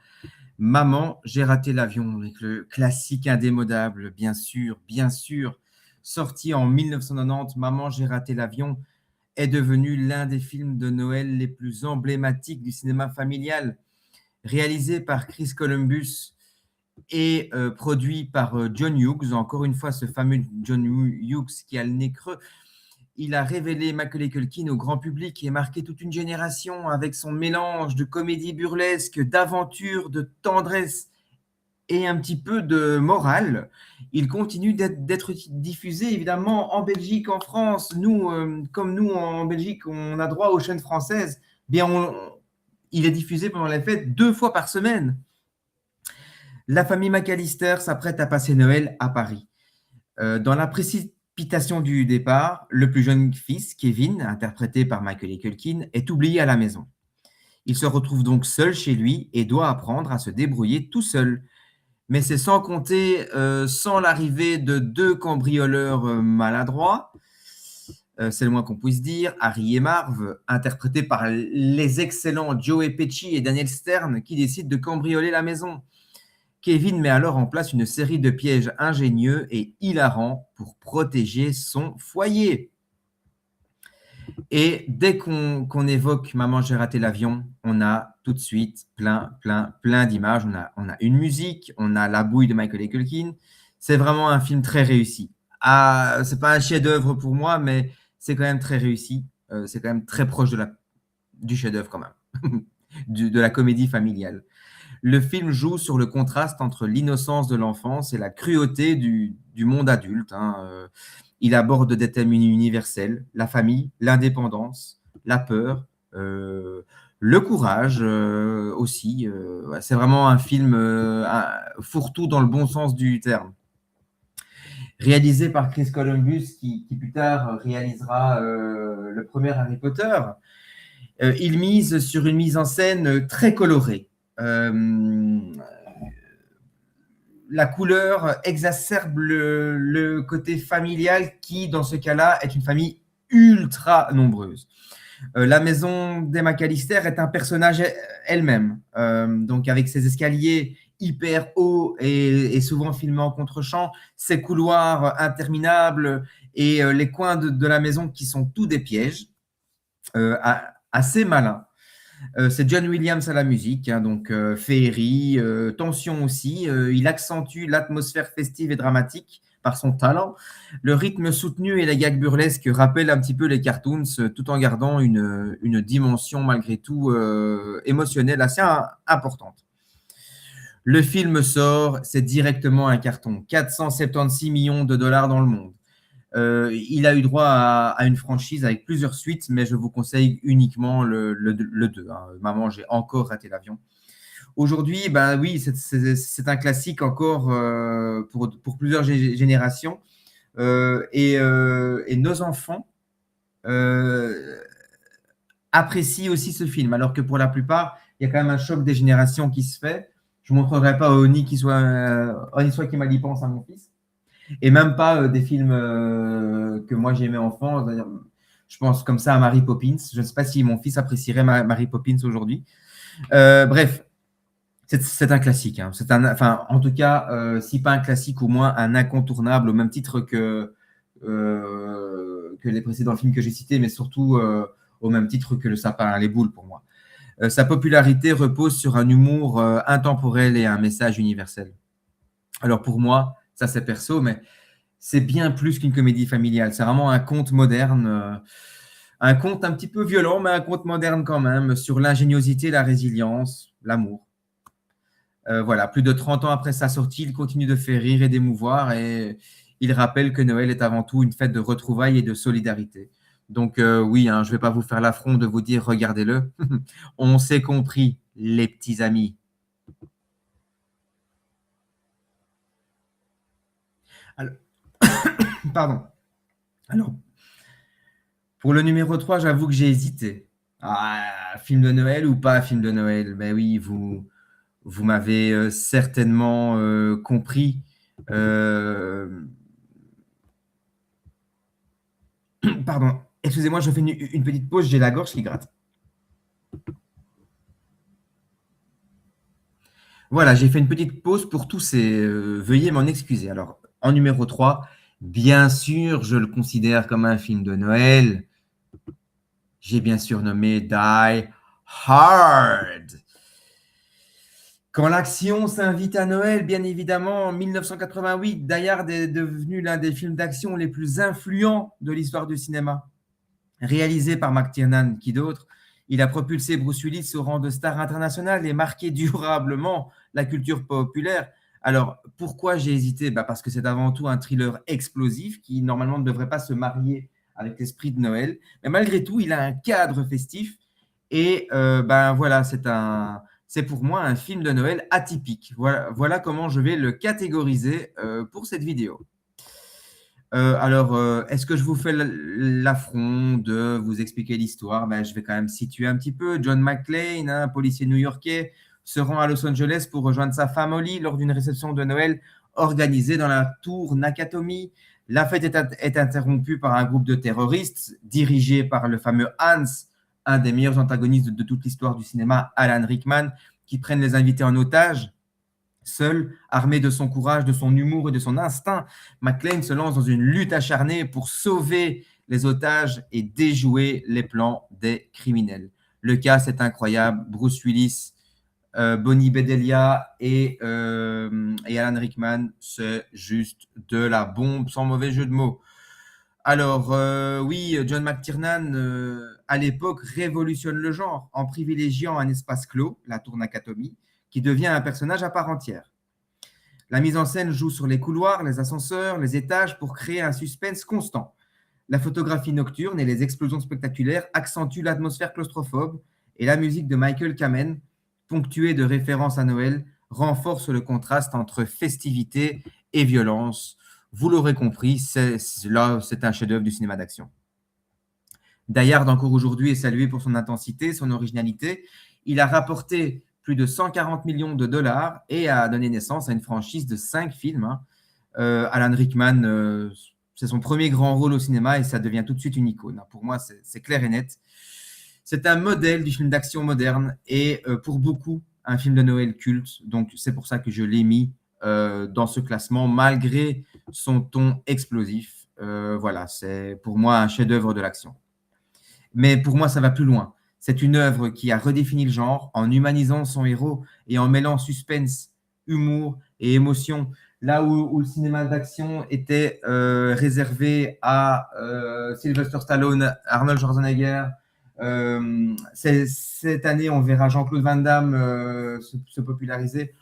Maman, j'ai raté l'avion, avec le classique indémodable, bien sûr, sorti en 1990, Maman, j'ai raté l'avion est devenu l'un des films de Noël les plus emblématiques du cinéma familial. Réalisé par Chris Columbus et produit par John Hughes, encore une fois ce fameux John Hughes qui a le nez creux. Il a révélé Macaulay Culkin au grand public et marqué toute une génération avec son mélange de comédie burlesque, d'aventure, de tendresse et un petit peu de morale. Il continue d'être diffusé évidemment en Belgique, en France. Nous, comme nous en Belgique, on a droit aux chaînes françaises. Bien, il est diffusé pendant les fêtes 2 fois par semaine. La famille McAllister s'apprête à passer Noël à Paris. Dans la précipitation du départ, le plus jeune fils, Kevin, interprété par Macaulay Culkin, est oublié à la maison. Il se retrouve donc seul chez lui et doit apprendre à se débrouiller tout seul. Mais c'est sans compter, sans l'arrivée de 2 cambrioleurs maladroits, c'est le moins qu'on puisse dire, Harry et Marv, interprétés par les excellents Joey Pesci et Daniel Stern, qui décident de cambrioler la maison. Kevin met alors en place une série de pièges ingénieux et hilarants pour protéger son foyer. Et dès qu'on évoque Maman, j'ai raté l'avion, on a tout de suite plein d'images. On a une musique, on a la bouille de Macaulay Culkin. C'est vraiment un film très réussi. Ah, c'est pas un chef-d'œuvre pour moi, mais c'est quand même très réussi. C'est quand même très proche du chef-d'œuvre quand même, de la comédie familiale. Le film joue sur le contraste entre l'innocence de l'enfance et la cruauté du monde adulte. Il aborde des thèmes universels, la famille, l'indépendance, la peur, le courage aussi. C'est vraiment un film fourre-tout dans le bon sens du terme. Réalisé par Chris Columbus, qui plus tard réalisera le premier Harry Potter, il mise sur une mise en scène très colorée. La couleur exacerbe le côté familial qui, dans ce cas-là, est une famille ultra nombreuse. La maison des McAllister est un personnage elle-même, donc avec ses escaliers hyper hauts et souvent filmés en contre-champ, ses couloirs interminables et les coins de la maison qui sont tous des pièges, assez malins. C'est John Williams à la musique, donc féerie, tension aussi. Il accentue l'atmosphère festive et dramatique par son talent. Le rythme soutenu et les gags burlesques rappellent un petit peu les cartoons, tout en gardant une dimension malgré tout émotionnelle assez importante. Le film sort, c'est directement un carton. 476 millions de dollars dans le monde. Il a eu droit à une franchise avec plusieurs suites, mais je vous conseille uniquement le 2. Maman, j'ai encore raté l'avion. Aujourd'hui, oui, c'est un classique encore pour plusieurs générations. Et nos enfants apprécient aussi ce film, alors que pour la plupart, il y a quand même un choc des générations qui se fait. Je ne montrerai pas Oni qui qui mal y pense à mon fils. Et même pas des films que moi j'aimais enfant. Je pense comme ça à Mary Poppins. Je ne sais pas si mon fils apprécierait Mary Poppins aujourd'hui. Bref, c'est un classique. En tout cas, si pas un classique, au moins un incontournable, au même titre que les précédents films que j'ai cités, mais surtout au même titre que Le Sapin à les boules pour moi. Sa popularité repose sur un humour intemporel et un message universel. Alors pour moi, ça c'est perso, mais c'est bien plus qu'une comédie familiale. C'est vraiment un conte moderne, un conte un petit peu violent, mais un conte moderne quand même, sur l'ingéniosité, la résilience, l'amour. Voilà, plus de 30 ans après sa sortie, il continue de faire rire et d'émouvoir, et il rappelle que Noël est avant tout une fête de retrouvailles et de solidarité. Donc oui, je ne vais pas vous faire l'affront de vous dire regardez-le. On s'est compris, les petits amis. Alors, pardon. Alors, pour le numéro 3, j'avoue que j'ai hésité. Film de Noël ou pas film de Noël? Ben oui, vous m'avez certainement compris. Pardon, excusez-moi, je fais une petite pause, j'ai la gorge qui gratte. Voilà, j'ai fait une petite pause pour tousser. Veuillez m'en excuser. Alors, en numéro 3, bien sûr, je le considère comme un film de Noël. J'ai bien sûr nommé Die Hard. Quand l'action s'invite à Noël, bien évidemment, en 1988, Die Hard est devenu l'un des films d'action les plus influents de l'histoire du cinéma. Réalisé par McTiernan, qui d'autre, il a propulsé Bruce Willis au rang de star internationale et marqué durablement la culture populaire Alors, pourquoi j'ai hésité? Parce que c'est avant tout un thriller explosif qui, normalement, ne devrait pas se marier avec l'esprit de Noël. Mais malgré tout, il a un cadre festif et voilà, c'est pour moi un film de Noël atypique. Voilà comment je vais le catégoriser pour cette vidéo. Est-ce que je vous fais l'affront de vous expliquer l'histoire? Je vais quand même situer un petit peu. John McClane, un policier new-yorkais, se rend à Los Angeles pour rejoindre sa femme Holly lors d'une réception de Noël organisée dans la tour Nakatomi. La fête est interrompue par un groupe de terroristes dirigé par le fameux Hans, un des meilleurs antagonistes de toute l'histoire du cinéma, Alan Rickman, qui prennent les invités en otage. Seul, armé de son courage, de son humour et de son instinct, McClane se lance dans une lutte acharnée pour sauver les otages et déjouer les plans des criminels. Le cast est incroyable. Bruce Willis, Bonnie Bedelia et Alan Rickman, c'est juste de la bombe, sans mauvais jeu de mots. Alors, oui, John McTiernan, à l'époque, révolutionne le genre en privilégiant un espace clos, la tour Nakatomi, qui devient un personnage à part entière. La mise en scène joue sur les couloirs, les ascenseurs, les étages pour créer un suspense constant. La photographie nocturne et les explosions spectaculaires accentuent l'atmosphère claustrophobe et la musique de Michael Kamen, ponctuée de références à Noël, renforce le contraste entre festivité et violence. Vous l'aurez compris, c'est un chef-d'œuvre du cinéma d'action. Die Hard, encore aujourd'hui, est salué pour son intensité, son originalité. Il a rapporté plus de 140 millions de dollars et a donné naissance à une franchise de 5 films. Alan Rickman, c'est son premier grand rôle au cinéma et ça devient tout de suite une icône. Pour moi, c'est clair et net. C'est un modèle du film d'action moderne et pour beaucoup, un film de Noël culte. Donc, c'est pour ça que je l'ai mis dans ce classement, malgré son ton explosif. Voilà, c'est pour moi un chef-d'œuvre de l'action. Mais pour moi, ça va plus loin. C'est une œuvre qui a redéfini le genre en humanisant son héros et en mêlant suspense, humour et émotion. Là où le cinéma d'action était réservé à Sylvester Stallone, Arnold Schwarzenegger. Cette année, on verra Jean-Claude Van Damme se populariser.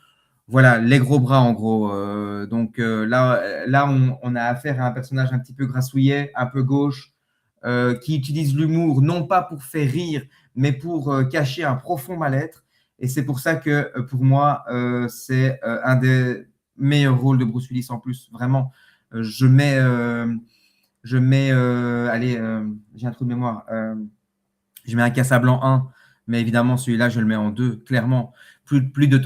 Voilà, les gros bras en gros. Là on a affaire à un personnage un petit peu grassouillet, un peu gauche, qui utilise l'humour non pas pour faire rire, mais pour cacher un profond mal-être. Et c'est pour ça que pour moi, c'est un des meilleurs rôles de Bruce Willis en plus. Vraiment, je mets, allez, j'ai un trou de mémoire. Je mets un Casablanca 1, mais évidemment, celui-là, je le mets en 2, clairement. Plus de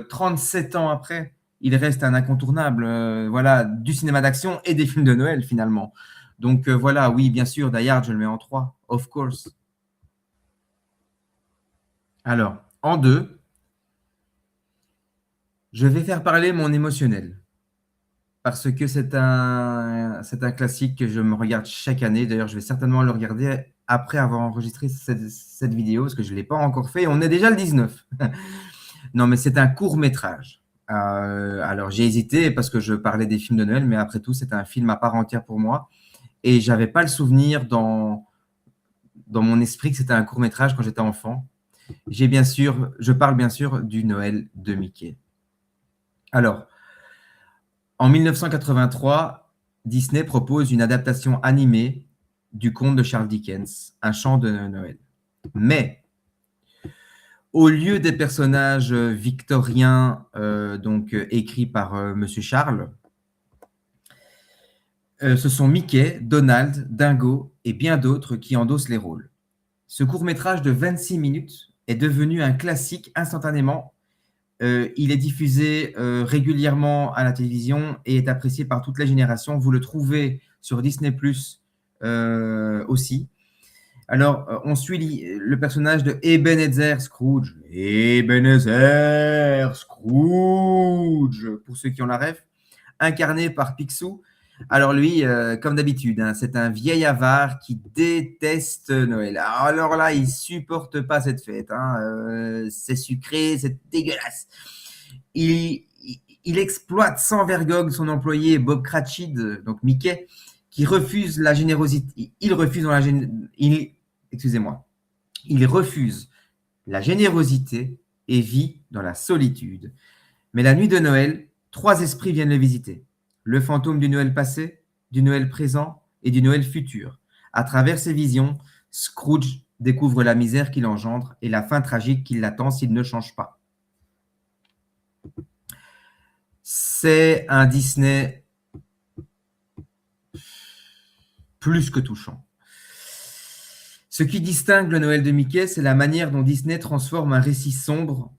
37 ans après, il reste un incontournable voilà, du cinéma d'action et des films de Noël, finalement. Donc voilà, oui, bien sûr, Die Hard, je le mets en 3, of course. Alors, en 2, je vais faire parler mon émotionnel. Parce que c'est un classique que je me regarde chaque année. D'ailleurs, je vais certainement le regarder après avoir enregistré cette vidéo, parce que je ne l'ai pas encore fait. On est déjà le 19. Non, mais c'est un court-métrage. Alors, j'ai hésité parce que je parlais des films de Noël, mais après tout, c'est un film à part entière pour moi. Et je n'avais pas le souvenir dans mon esprit que c'était un court-métrage quand j'étais enfant. Je parle bien sûr du Noël de Mickey. Alors, en 1983, Disney propose une adaptation animée du conte de Charles Dickens, Un chant de Noël. Mais, au lieu des personnages victoriens écrits par Monsieur Charles, ce sont Mickey, Donald, Dingo et bien d'autres qui endossent les rôles. Ce court-métrage de 26 minutes est devenu un classique instantanément. Il est diffusé régulièrement à la télévision et est apprécié par toutes les générations. Vous le trouvez sur Disney+, aussi. Alors, on suit le personnage de Ebenezer Scrooge. Ebenezer Scrooge, pour ceux qui ont la ref, incarné par Picsou. Alors lui, comme d'habitude, c'est un vieil avare qui déteste Noël. Alors là, il supporte pas cette fête. C'est sucré, c'est dégueulasse. Il exploite sans vergogne son employé Bob Cratchit, donc Mickey, qui refuse la générosité. Il refuse la générosité et vit dans la solitude. Mais la nuit de Noël, trois esprits viennent le visiter. Le fantôme du Noël passé, du Noël présent et du Noël futur. À travers ces visions, Scrooge découvre la misère qu'il engendre et la fin tragique qui l'attend s'il ne change pas. C'est un Disney plus que touchant. Ce qui distingue le Noël de Mickey, c'est la manière dont Disney transforme un récit sombre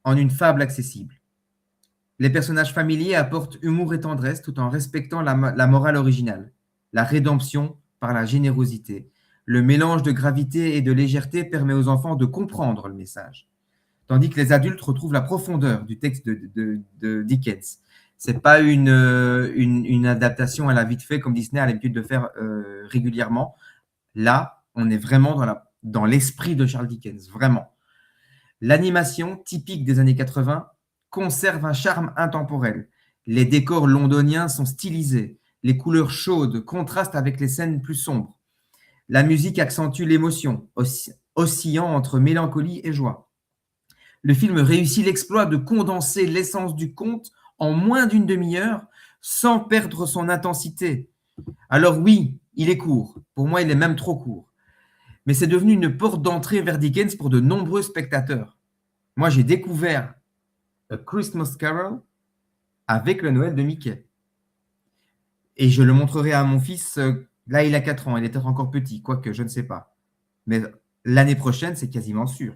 en une fable accessible. Les personnages familiers apportent humour et tendresse tout en respectant la morale originale, la rédemption par la générosité. Le mélange de gravité et de légèreté permet aux enfants de comprendre le message, tandis que les adultes retrouvent la profondeur du texte de Dickens. Ce n'est pas une adaptation à la vite fait comme Disney a l'habitude de faire régulièrement. Là, on est vraiment dans l'esprit de Charles Dickens, vraiment. L'animation, typique des années 80, conserve un charme intemporel. Les décors londoniens sont stylisés, les couleurs chaudes contrastent avec les scènes plus sombres. La musique accentue l'émotion, oscillant entre mélancolie et joie. Le film réussit l'exploit de condenser l'essence du conte en moins d'une demi-heure sans perdre son intensité. Alors oui, il est court. Pour moi, il est même trop court. Mais c'est devenu une porte d'entrée vers Dickens pour de nombreux spectateurs. Moi, j'ai découvert A Christmas Carol avec le Noël de Mickey. Et je le montrerai à mon fils. Là, il a 4 ans. Il est peut-être encore petit, quoique, je ne sais pas. Mais l'année prochaine, c'est quasiment sûr.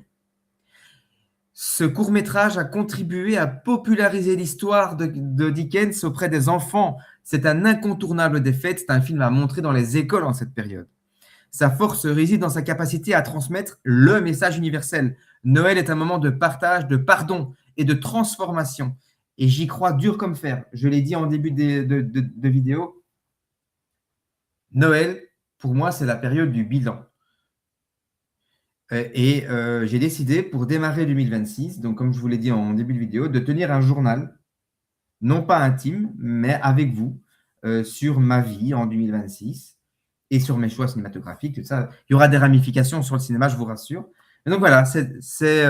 Ce court-métrage a contribué à populariser l'histoire de Dickens auprès des enfants. C'est un incontournable des fêtes. C'est un film à montrer dans les écoles en cette période. Sa force réside dans sa capacité à transmettre le message universel. Noël est un moment de partage, de pardon et de transformation. Et j'y crois dur comme fer. Je l'ai dit en début de vidéo. Noël, pour moi, c'est la période du bilan. Et j'ai décidé, pour démarrer 2026, donc comme je vous l'ai dit en début de vidéo, de tenir un journal, non pas intime, mais avec vous, sur ma vie en 2026 et sur mes choix cinématographiques, tout ça. Il y aura des ramifications sur le cinéma, je vous rassure. Et donc voilà, c'est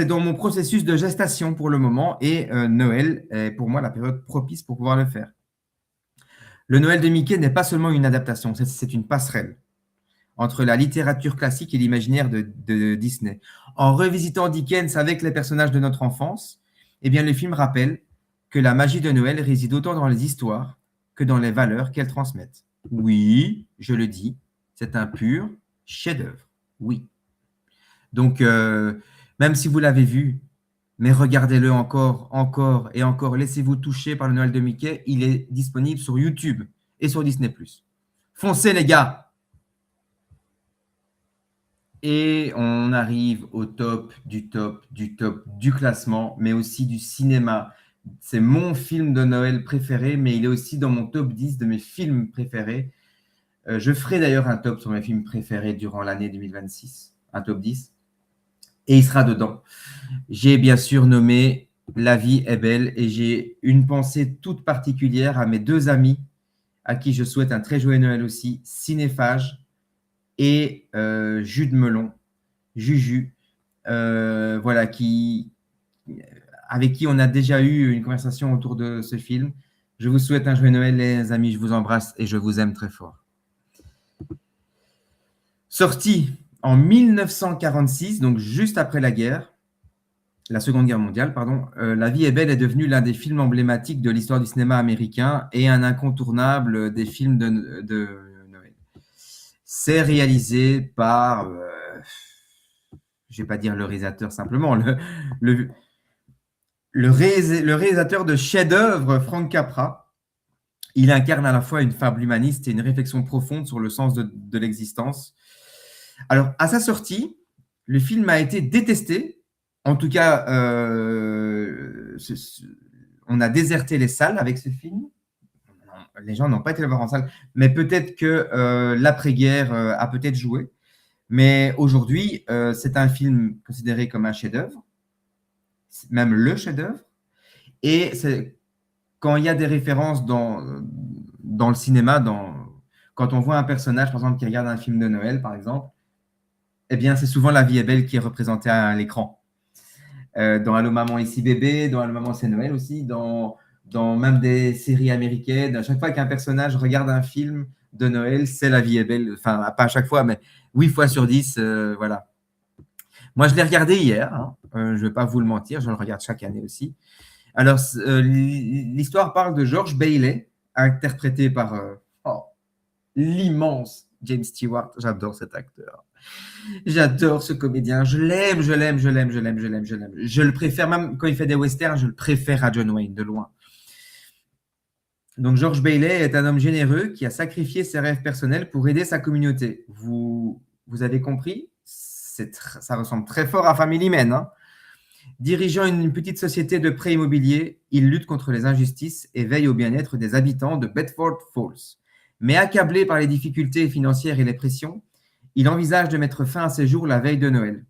dans mon processus de gestation pour le moment et Noël est pour moi la période propice pour pouvoir le faire. Le Noël de Mickey n'est pas seulement une adaptation, c'est une passerelle entre la littérature classique et l'imaginaire de Disney. En revisitant Dickens avec les personnages de notre enfance, eh bien, le film rappelle que la magie de Noël réside autant dans les histoires que dans les valeurs qu'elles transmettent. Oui, je le dis, c'est un pur chef-d'œuvre. Oui. Donc, même si vous l'avez vu, mais regardez-le encore et encore. Laissez-vous toucher par le Noël de Mickey. Il est disponible sur YouTube et sur Disney+. Foncez, les gars! Et on arrive au top du classement, mais aussi du cinéma. C'est mon film de Noël préféré, mais il est aussi dans mon top 10 de mes films préférés. Je ferai d'ailleurs un top sur mes films préférés durant l'année 2026, un top 10. Et il sera dedans. J'ai bien sûr nommé La vie est belle et j'ai une pensée toute particulière à mes deux amis à qui je souhaite un très joyeux Noël aussi, Cinéphage et Jude Melon, Juju, voilà, avec qui on a déjà eu une conversation autour de ce film. Je vous souhaite un joyeux Noël, les amis, je vous embrasse et je vous aime très fort. Sorti en 1946, donc juste après la Seconde Guerre mondiale, pardon, La vie est belle est devenue l'un des films emblématiques de l'histoire du cinéma américain et un incontournable des films de Noël. C'est réalisé par, je ne vais pas dire le réalisateur simplement, le réalisateur de chef-d'œuvre, Frank Capra. Il incarne à la fois une fable humaniste et une réflexion profonde sur le sens de l'existence. Alors, à sa sortie, le film a été détesté. En tout cas, on a déserté les salles avec ce film. Les gens n'ont pas été le voir en salle, mais peut-être que l'après-guerre a peut-être joué. Mais aujourd'hui, c'est un film considéré comme un chef-d'œuvre, même le chef-d'œuvre. Et quand il y a des références dans le cinéma, quand on voit un personnage, par exemple, qui regarde un film de Noël, par exemple, Eh bien, c'est souvent La vie est belle qui est représentée à l'écran. Dans Allô maman, ici bébé, dans Allô maman, c'est Noël aussi, dans même des séries américaines. À chaque fois qu'un personnage regarde un film de Noël, c'est La vie est belle. Enfin, pas à chaque fois, mais 8 fois sur 10, voilà. Moi, je l'ai regardé hier, hein. Je ne vais pas vous le mentir, je le regarde chaque année aussi. Alors, l'histoire parle de George Bailey, interprété par l'immense James Stewart. J'adore cet acteur. J'adore ce comédien. Je l'aime, je l'aime, je l'aime, je l'aime, je l'aime, je l'aime. Je le préfère, même quand il fait des westerns, je le préfère à John Wayne, de loin. Donc, George Bailey est un homme généreux qui a sacrifié ses rêves personnels pour aider sa communauté. Vous avez compris? Ça ressemble très fort à Family Man, hein. Dirigeant une petite société de prêt immobilier, il lutte contre les injustices et veille au bien-être des habitants de Bedford Falls. Mais accablé par les difficultés financières et les pressions, il envisage de mettre fin à ses jours la veille de Noël.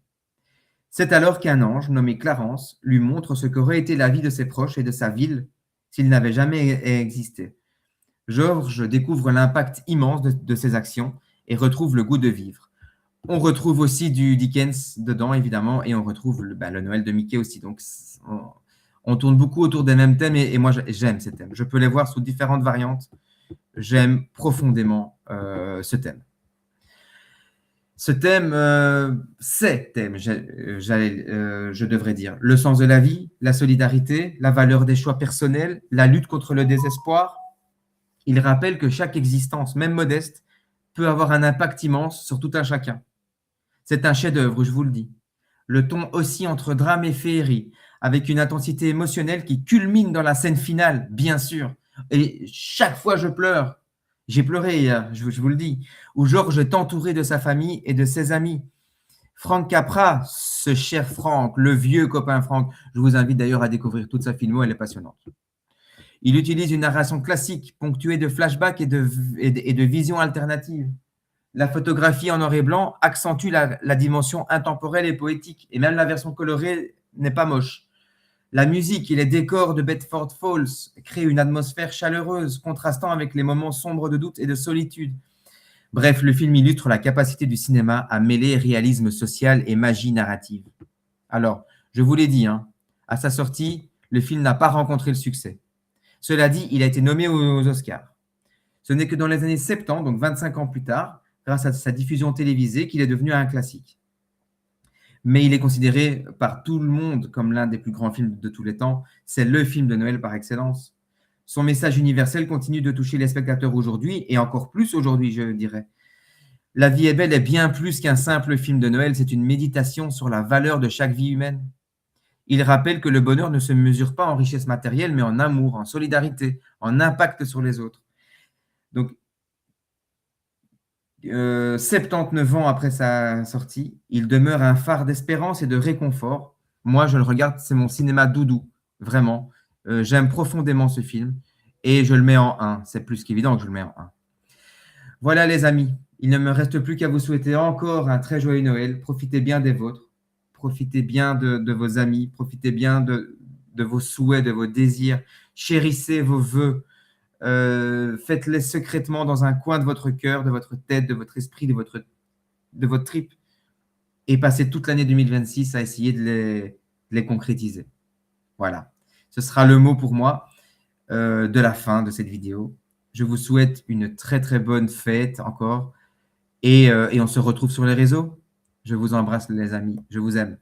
C'est alors qu'un ange, nommé Clarence, lui montre ce qu'aurait été la vie de ses proches et de sa ville s'il n'avait jamais existé. George découvre l'impact immense de ses actions et retrouve le goût de vivre. On retrouve aussi du Dickens dedans, évidemment, et on retrouve le Noël de Mickey aussi. Donc, on tourne beaucoup autour des mêmes thèmes, et moi, j'aime ces thèmes. Je peux les voir sous différentes variantes. J'aime profondément ce thème. Ces thèmes, je devrais dire, le sens de la vie, la solidarité, la valeur des choix personnels, la lutte contre le désespoir. Il rappelle que chaque existence, même modeste, peut avoir un impact immense sur tout un chacun. C'est un chef-d'œuvre, je vous le dis. Le ton oscille entre drame et féerie, avec une intensité émotionnelle qui culmine dans la scène finale, bien sûr. Et chaque fois, je pleure. J'ai pleuré hier, je vous le dis, où Georges est entouré de sa famille et de ses amis. Frank Capra, ce cher Frank, le vieux copain Frank, je vous invite d'ailleurs à découvrir toute sa filmo, elle est passionnante. Il utilise une narration classique, ponctuée de flashbacks et de visions alternatives. La photographie en noir et blanc accentue la dimension intemporelle et poétique, et même la version colorée n'est pas moche. La musique et les décors de Bedford Falls créent une atmosphère chaleureuse, contrastant avec les moments sombres de doute et de solitude. Bref, le film illustre la capacité du cinéma à mêler réalisme social et magie narrative. Alors, je vous l'ai dit, hein, à sa sortie, le film n'a pas rencontré le succès. Cela dit, il a été nommé aux Oscars. Ce n'est que dans les années 70, donc 25 ans plus tard, grâce à sa diffusion télévisée, qu'il est devenu un classique. Mais il est considéré par tout le monde comme l'un des plus grands films de tous les temps. C'est le film de Noël par excellence. Son message universel continue de toucher les spectateurs aujourd'hui, et encore plus aujourd'hui, je dirais. La vie est belle est bien plus qu'un simple film de Noël, c'est une méditation sur la valeur de chaque vie humaine. Il rappelle que le bonheur ne se mesure pas en richesse matérielle, mais en amour, en solidarité, en impact sur les autres. Donc, 79 ans après sa sortie, il demeure un phare d'espérance et de réconfort. Moi, je le regarde, c'est mon cinéma doudou, vraiment. J'aime profondément ce film et je le mets en 1. C'est plus qu'évident que je le mets en 1. Voilà les amis, il ne me reste plus qu'à vous souhaiter encore un très joyeux Noël. Profitez bien des vôtres, profitez bien de vos amis, profitez bien de vos souhaits, de vos désirs. Chérissez vos vœux. Faites-les secrètement dans un coin de votre cœur, de votre tête, de votre esprit, de votre trip, et passez toute l'année 2026 à essayer de les concrétiser. Voilà. Ce sera le mot pour moi de la fin de cette vidéo. Je vous souhaite une très très bonne fête encore et on se retrouve sur les réseaux. Je vous embrasse les amis. Je vous aime.